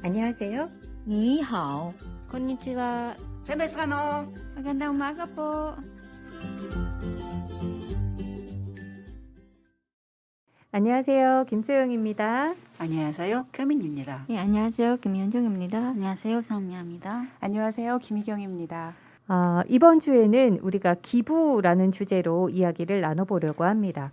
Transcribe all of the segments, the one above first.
안녕하세요. 你好, konnichiwa. 세메스가노. magandang umaga po. 안녕하세요. 김소영입니다. 안녕하세요. kö민입니다. 네, 안녕하세요. 김현정입니다. 안녕하세요. 성미아입니다. 안녕하세요. 김희경입니다. 이번 주에는 우리가 기부라는 주제로 이야기를 나눠보려고 합니다.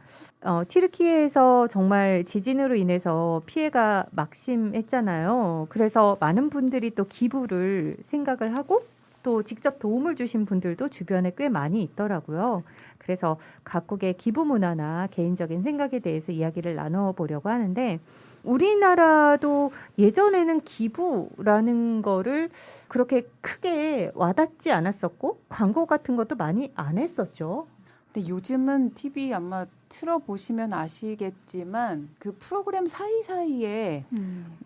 튀르키예에서 정말 지진으로 인해서 피해가 막심했잖아요. 그래서 많은 분들이 또 기부를 생각을 하고 또 직접 도움을 주신 분들도 주변에 꽤 많이 있더라고요. 그래서 각국의 기부 문화나 개인적인 생각에 대해서 이야기를 나눠보려고 하는데 우리나라도 예전에는 기부라는 거를 그렇게 크게 와닿지 않았었고 광고 같은 것도 많이 안 했었죠. 근데 요즘은 TV 아마 틀어보시면 아시겠지만 그 프로그램 사이사이에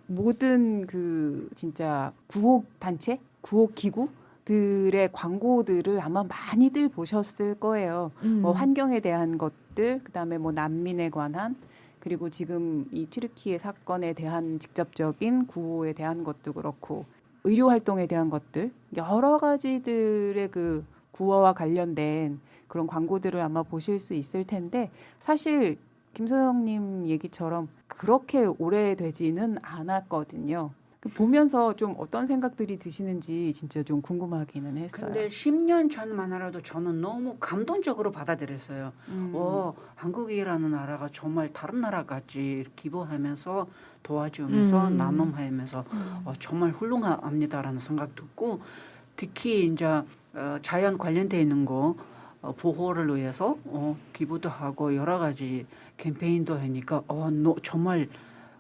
모든 그 진짜 구호 단체, 구호 기구들의 광고들을 아마 많이들 보셨을 거예요. 뭐 환경에 대한 것들, 그다음에 뭐 난민에 관한, 그리고 지금 이 튀르키예 사건에 대한 직접적인 구호에 대한 것도 그렇고 의료 활동에 대한 것들 여러 가지들의 그 구호와 관련된 그런 광고들을 아마 보실 수 있을 텐데 사실 김소영님 얘기처럼 그렇게 오래되지는 않았거든요. 보면서 좀 어떤 생각들이 드시는지 진짜 좀 궁금하기는 했어요. 근데 10년 전만 하라도 저는 너무 감동적으로 받아들였어요. 한국이라는 나라가 정말 다른 나라 같이 기부하면서 도와주면서 나눔하면서 정말 훌륭합니다라는 생각 듣고 특히 이제 자연 관련돼 있는 거 보호를 위해서 기부도 하고 여러 가지 캠페인도 하니까 정말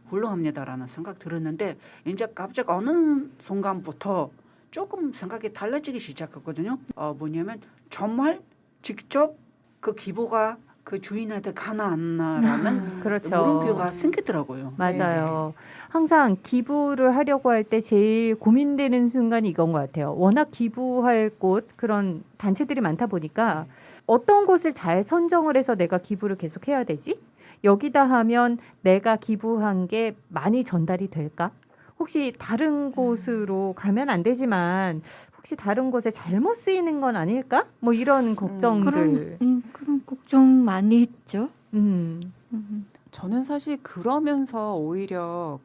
훌륭합니다라는 생각 들었는데 이제 갑자기 어느 순간부터 조금 생각이 달라지기 시작했거든요. 뭐냐면 정말 직접 그 기부가 그 주인한테 가나 안 나라는 그렇죠. 물음표가 생기더라고요. 맞아요. 항상 기부를 하려고 할 때 제일 고민되는 순간이 이건 것 같아요. 워낙 기부할 곳 그런 단체들이 많다 보니까 어떤 곳을 잘 선정을 해서 내가 기부를 계속 해야 되지? 여기다 하면 내가 기부한 게 많이 전달이 될까? 혹시 다른 곳으로 가면 안 되지만 혹시 다른 곳에 잘못 쓰이는 건 아닐까? 뭐 이런 걱정들. 그런 걱정 많이 했죠. 저는 사실 그러면서 오히려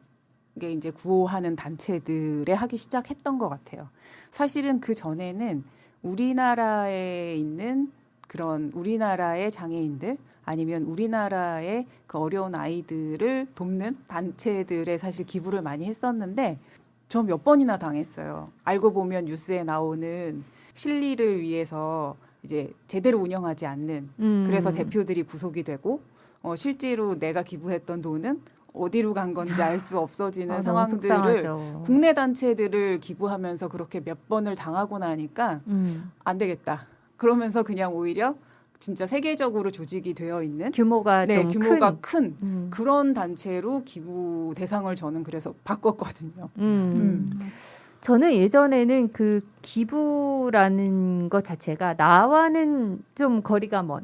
이게 이제 구호하는 단체들에 하기 시작했던 것 같아요. 사실은 그 전에는 우리나라에 있는 그런 우리나라의 장애인들 아니면 우리나라의 그 어려운 아이들을 돕는 단체들에 사실 기부를 많이 했었는데 저 몇 번이나 당했어요. 알고 보면 뉴스에 나오는 실리를 위해서 이제 제대로 운영하지 않는 그래서 대표들이 구속이 되고 실제로 내가 기부했던 돈은 어디로 간 건지 알 수 없어지는 상황들을 국내 단체들을 기부하면서 그렇게 몇 번을 당하고 나니까 안 되겠다. 그러면서 그냥 오히려 진짜 세계적으로 조직이 되어 있는 규모가 좀 규모가 큰 그런 단체로 기부 대상을 저는 그래서 바꿨거든요. 저는 예전에는 그 기부라는 것 자체가 나와는 좀 거리가 먼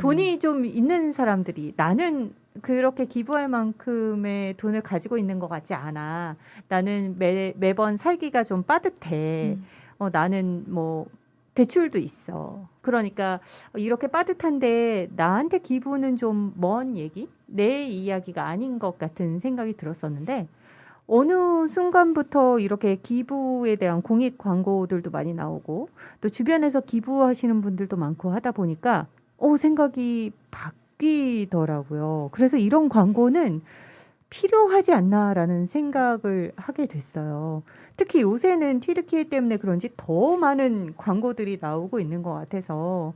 돈이 좀 있는 사람들이 나는 그렇게 기부할 만큼의 돈을 가지고 있는 것 같지 않아. 나는 매번 살기가 좀 빠듯해. 나는 뭐 대출도 있어. 그러니까 이렇게 빠듯한데 나한테 기부는 좀 먼 얘기? 내 이야기가 아닌 것 같은 생각이 들었었는데 어느 순간부터 이렇게 기부에 대한 공익 광고들도 많이 나오고 또 주변에서 기부하시는 분들도 많고 하다 보니까 생각이 바뀌더라고요. 그래서 이런 광고는 필요하지 않나라는 생각을 하게 됐어요. 특히 요새는 튀르키예 때문에 그런지 더 많은 광고들이 나오고 있는 것 같아서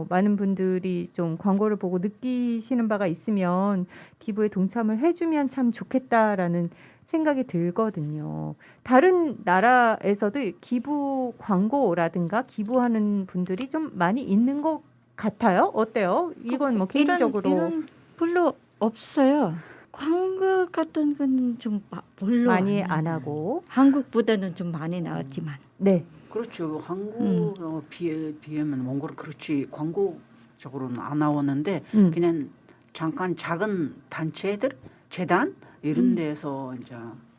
많은 분들이 좀 광고를 보고 느끼시는 바가 있으면 기부에 동참을 해주면 참 좋겠다라는 생각이 들거든요. 다른 나라에서도 기부 광고라든가 기부하는 분들이 좀 많이 있는 것 같아요. 어때요? 이건 뭐 개인적으로 이런 별로 없어요. 광고 같은 건 좀 별로 많이 안 하고 한국보다는 좀 많이 나왔지만 네. 그렇죠. 한국에 비하면 몽골은 그렇지 광고적으로는 안 나오는데 그냥 잠깐 작은 단체들, 재단 이런 데서 이제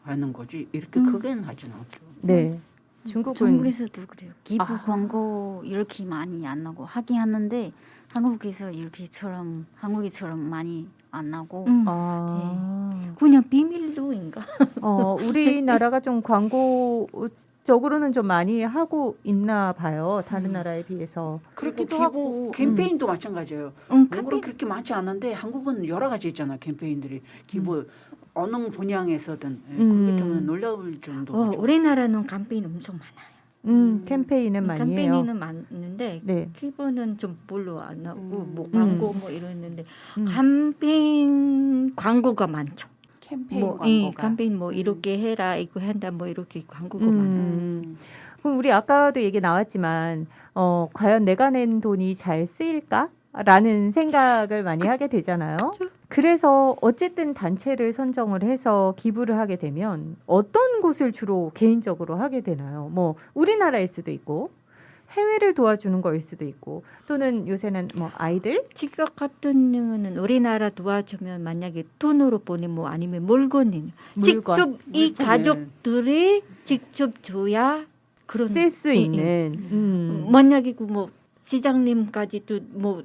하는 거지 이렇게 크게는 하진 않죠. 네. 중국은 중국에서도 그래요. 기부 아. 광고 이렇게 많이 안 나고 하긴 하는데 한국에서 한국이처럼 많이 안 나고 그냥 비밀로인가? 우리나라가 좀 광고적으로는 좀 많이 하고 있나 봐요. 다른 나라에 비해서. 그렇기도 기부 하고 캠페인도 마찬가지예요. 응, 한국은 그렇게 많지 않은데 한국은 여러 가지 있잖아 캠페인들이 기부 어느 분야에서든 그렇기 때문에 놀라울 정도죠. 우리나라는 캠페인 엄청 많아요. 캠페인은 많이 해요. 캠페인은 많은데 네. 기부는 좀 별로 안 하고 뭐 광고 뭐 이러는데 음. 캠페인 광고가 많죠. 캠페인 뭐 광고가 캠페인 뭐 이렇게 해라 이거 한다 뭐 이렇게 광고가 많아요. 그럼 우리 아까도 얘기 나왔지만 과연 내가 낸 돈이 잘 쓰일까라는 생각을 많이 하게 되잖아요. 그래서 어쨌든 단체를 선정을 해서 기부를 하게 되면 어떤 곳을 주로 개인적으로 하게 되나요? 뭐 우리나라일 수도 있고 해외를 도와주는 거일 수도 있고 또는 요새는 뭐 아이들 지금 같은 경우는 우리나라 도와주면 만약에 돈으로 보내 뭐 아니면 물건이 물건 직접 이 물건을. 가족들이 직접 줘야 그런 쓸 수 있는 만약에 뭐 시장님까지도 뭐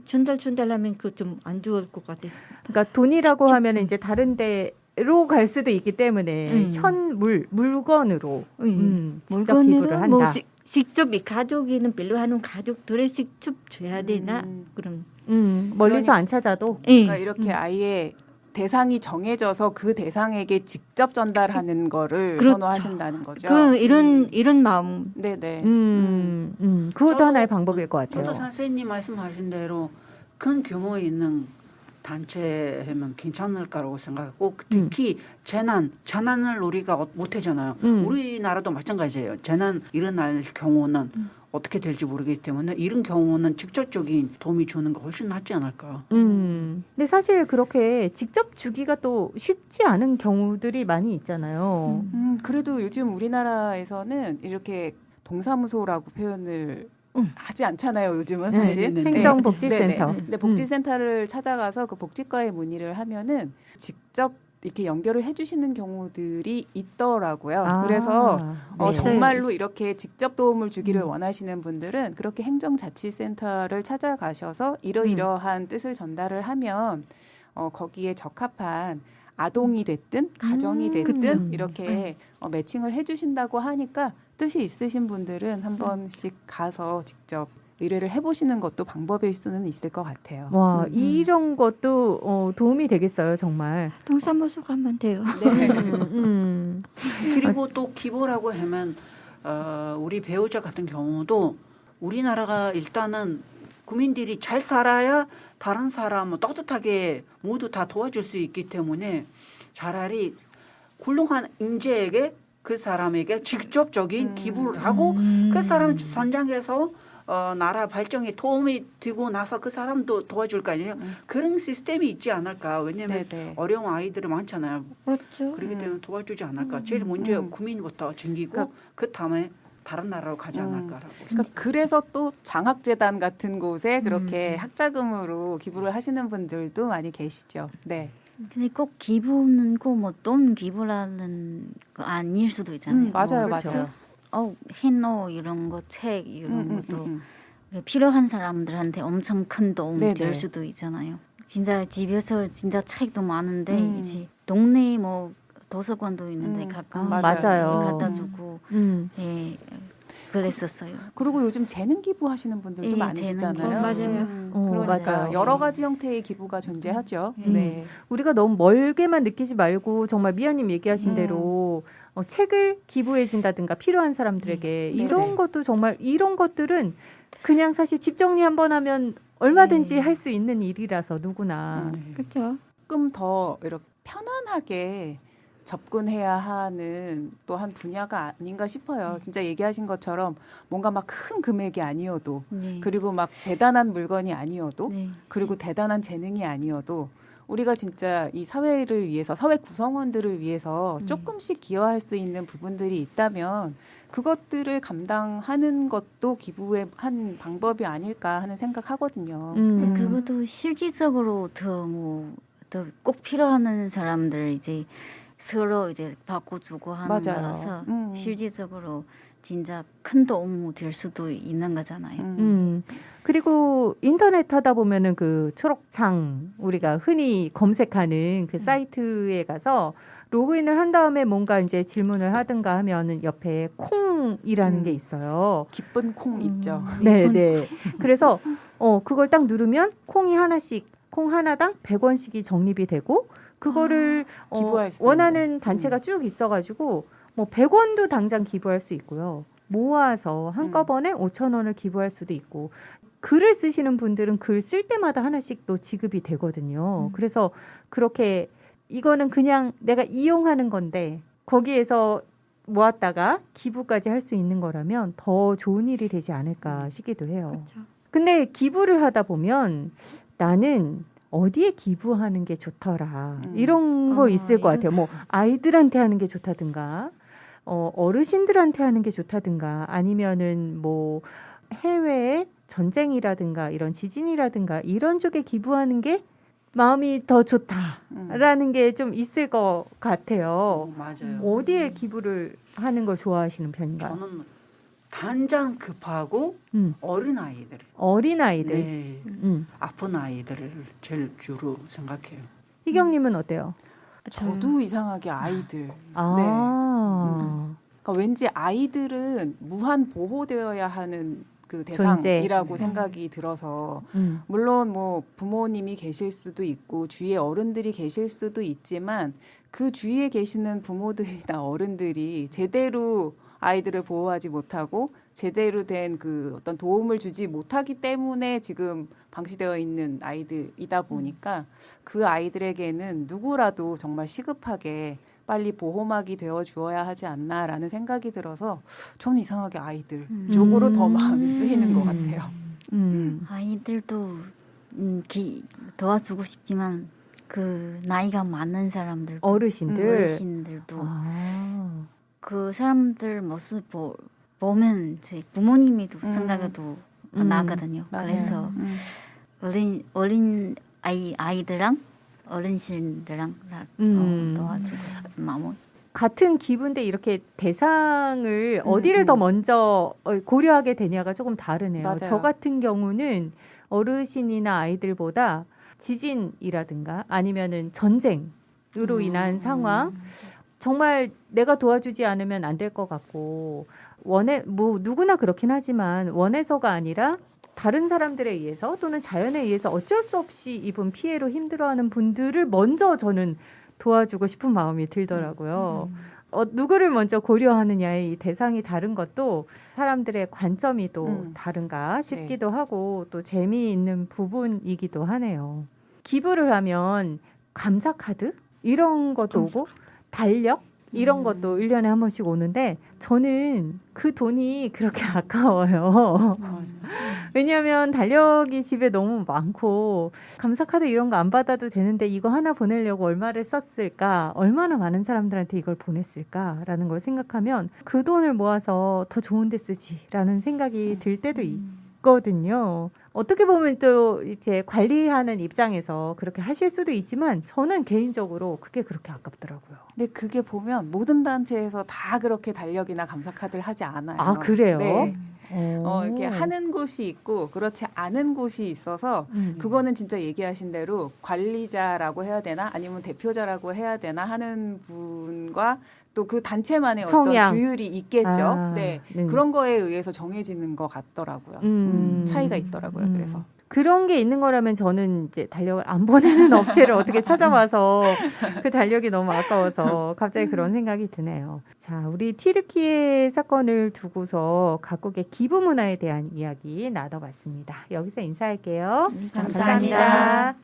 준달하면 그 좀 안 좋을 것 같아. 그러니까 돈이라고 하면 이제 다른 데로 갈 수도 있기 때문에 물건으로 직접 기부를 한다. 뭐 직접 이 가족이는 별로 하는 가족들이 직접 줘야 되나? 그럼 멀리서 안 찾아도 그러니까 이렇게 아예 대상이 정해져서 그 대상에게 직접 전달하는 거를 그렇죠. 선호하신다는 거죠. 이런 마음. 네네. 그것도 저도- 하나의 방법일 것 같아요. 저도 선생님 말씀하신 대로 큰 규모 있는 단체 하면 괜찮을까라고 생각하고 특히 재난을 우리가 못 하잖아요. 우리나라도 마찬가지예요. 재난 일어날 경우는 어떻게 될지 모르기 때문에 이런 경우는 직접적인 도움이 주는 거 훨씬 낫지 않을까. 근데 사실 그렇게 직접 주기가 또 쉽지 않은 경우들이 많이 있잖아요. 그래도 요즘 우리나라에서는 이렇게 동사무소라고 표현을 하지 않잖아요. 요즘은 사실. 네, 네, 네. 행정복지센터. 네네. 근데 복지센터를 찾아가서 그 복지과에 문의를 하면은 직접 이렇게 연결을 해주시는 경우들이 있더라고요. 그래서 네. 정말로 이렇게 직접 도움을 주기를 원하시는 분들은 그렇게 행정자치센터를 찾아가셔서 이러이러한 뜻을 전달을 하면 거기에 적합한 아동이 됐든 가정이 됐든 이렇게 매칭을 해주신다고 하니까 뜻이 있으신 분들은 한 번씩 가서 직접 의뢰를 해보시는 것도 방법일 수는 있을 것 같아요. 와, 이런 것도 도움이 되겠어요, 정말. 동사무소 가면 돼요. 그리고 또 기부라고 하면 우리 배우자 같은 경우도 우리나라가 일단은 국민들이 잘 살아야 다른 사람 따뜻하게 모두 다 도와줄 수 있기 때문에 차라리 훌륭한 인재에게 그 사람에게 직접적인 기부를 하고 그 사람 선장해서 나라 발전에 도움이 되고 나서 그 사람도 도와줄 거 아니에요. 그런 시스템이 있지 않을까. 왜냐하면 네네. 어려운 아이들이 많잖아요. 그렇죠. 그렇기 때문에 도와주지 않을까. 제일 먼저 국민부터 챙기고 그 다음에 다른 나라로 가지 않을까라고. 그러니까 그래서 또 장학재단 같은 곳에 그렇게 학자금으로 기부를 하시는 분들도 많이 계시죠. 네. 근데 꼭 기부는 꼭 뭐 돈 기부라는 거 아닐 수도 있잖아요. 맞아요, 뭐 맞아요. 흰노 이런 거 책 이런 것도 필요한 사람들한테 엄청 큰 도움이 네네. 될 수도 있잖아요. 진짜 집에서 진짜 책도 많은데 이제 음. 동네 뭐 도서관도 있는데 가끔 맞아요. 갖다 주고 예 그랬었어요. 그리고 요즘 재능 기부하시는 분들도 예, 많으시잖아요. 재능 맞아요. 그러니까 맞아요. 여러 가지 형태의 기부가 존재하죠. 네. 우리가 너무 멀게만 느끼지 말고 정말 미아님 얘기하신 대로 책을 기부해 준다든가 필요한 사람들에게 이런 것도 정말 이런 것들은 그냥 사실 집 정리 한번 하면 얼마든지 할 수 있는 일이라서 누구나 그렇죠. 조금 더 이렇게 편안하게 접근해야 하는 또 한 분야가 아닌가 싶어요. 진짜 얘기하신 것처럼 뭔가 막 큰 금액이 아니어도 네. 그리고 막 대단한 물건이 아니어도 네. 그리고 대단한 재능이 아니어도 우리가 진짜 이 사회를 위해서 사회 구성원들을 위해서 조금씩 기여할 수 있는 부분들이 있다면 그것들을 감당하는 것도 기부의 한 방법이 아닐까 하는 생각하거든요. 그것도 실질적으로 더 꼭 필요한 사람들 이제 서로 이제 바꿔주고 하는 맞아요. 거라서 음. 실질적으로 진짜 큰 도움 될 수도 있는 거잖아요. 그리고 인터넷 하다 보면은 그 초록창 우리가 흔히 검색하는 그 사이트에 가서 로그인을 한 다음에 뭔가 이제 질문을 하든가 하면은 옆에 콩이라는 게 있어요. 기쁜 콩 있죠. 네, 네. 그래서 그걸 딱 누르면 콩이 하나씩 콩 하나당 100원씩이 적립이 되고 그거를 기부할 수 원하는 있는. 단체가 쭉 있어가지고 뭐 100원도 당장 기부할 수 있고요. 모아서 한꺼번에 5,000원을 기부할 수도 있고 글을 쓰시는 분들은 글 쓸 때마다 하나씩 또 지급이 되거든요. 그래서 그렇게 이거는 그냥 내가 이용하는 건데 거기에서 모았다가 기부까지 할 수 있는 거라면 더 좋은 일이 되지 않을까 싶기도 해요. 그렇죠. 근데 기부를 하다 보면 나는 어디에 기부하는 게 좋더라 이런 거 있을 것 같아요. 뭐 아이들한테 하는 게 좋다든가 어르신들한테 하는 게 좋다든가 아니면은 뭐 해외에 전쟁이라든가 이런 지진이라든가 이런 쪽에 기부하는 게 마음이 더 좋다라는 게 좀 있을 것 같아요. 맞아요. 어디에 기부를 하는 걸 좋아하시는 편인가요? 저는 당장 급하고 어린 아이들, 어린아이들. 네, 음. 아픈 아이들을 제일 주로 생각해요. 희경님은 어때요? 저도 이상하게 아이들. 아. 그러니까 왠지 아이들은 무한 보호되어야 하는 그 존재. 대상이라고 생각이 들어서 물론 뭐 부모님이 계실 수도 있고 주위에 어른들이 계실 수도 있지만 그 주위에 계시는 부모들이나 어른들이 제대로 아이들을 보호하지 못하고 제대로 된 그 어떤 도움을 주지 못하기 때문에 지금 방치되어 있는 아이들이다 보니까 그 아이들에게는 누구라도 정말 시급하게 빨리 보호막이 되어 주어야 하지 않나라는 생각이 들어서 저는 이상하게 아이들 쪽으로 더 마음이 쓰이는 것 같아요. 아이들도 도와주고 싶지만 그 나이가 많은 사람들, 어르신들. 어르신들도 아. 그 사람들 모습 보면 제 부모님이도 생각도 나거든요. 맞아요. 그래서 어린 아이들랑 어르신들랑 다 도와주고 싶은 마음. 같은 기부인데 이렇게 대상을 어디를 더 먼저 고려하게 되냐가 조금 다르네요. 맞아요. 저 같은 경우는 어르신이나 아이들보다 지진이라든가 아니면은 전쟁으로 인한 상황 정말 내가 도와주지 않으면 안 될 것 같고 뭐 누구나 그렇긴 하지만 원해서가 아니라 다른 사람들에 의해서 또는 자연에 의해서 어쩔 수 없이 입은 피해로 힘들어하는 분들을 먼저 저는 도와주고 싶은 마음이 들더라고요. 누구를 먼저 고려하느냐의 이 대상이 다른 것도 사람들의 관점이 또 다른가 싶기도 하고 또 재미있는 부분이기도 하네요. 기부를 하면 감사 카드 이런 것도 오고 달력 이런 것도 1년에 한 번씩 오는데 저는 그 돈이 그렇게 아까워요. 왜냐하면 달력이 집에 너무 많고 감사카드 이런 거 안 받아도 되는데 이거 하나 보내려고 얼마를 썼을까? 얼마나 많은 사람들한테 이걸 보냈을까라는 걸 생각하면 그 돈을 모아서 더 좋은 데 쓰지라는 생각이 들 때도 있거든요. 어떻게 보면 또 이제 관리하는 입장에서 그렇게 하실 수도 있지만 저는 개인적으로 그게 그렇게 아깝더라고요. 근데 그게 보면 모든 단체에서 다 그렇게 달력이나 감사카드를 하지 않아요. 아, 그래요? 네. 오. 이렇게 하는 곳이 있고 그렇지 않은 곳이 있어서 그거는 진짜 얘기하신 대로 관리자라고 해야 되나 아니면 대표자라고 해야 되나 하는 분과 또 그 단체만의 성향. 어떤 규율이 있겠죠. 아, 네. 네. 그런 거에 의해서 정해지는 것 같더라고요. 차이가 있더라고요. 그래서. 그런 게 있는 거라면 저는 이제 달력을 안 보내는 업체를 어떻게 찾아봐서 그 달력이 너무 아까워서 갑자기 그런 생각이 드네요. 자, 우리 튀르키예 사건을 두고서 각국의 기부 문화에 대한 이야기 나눠봤습니다. 여기서 인사할게요. 감사합니다.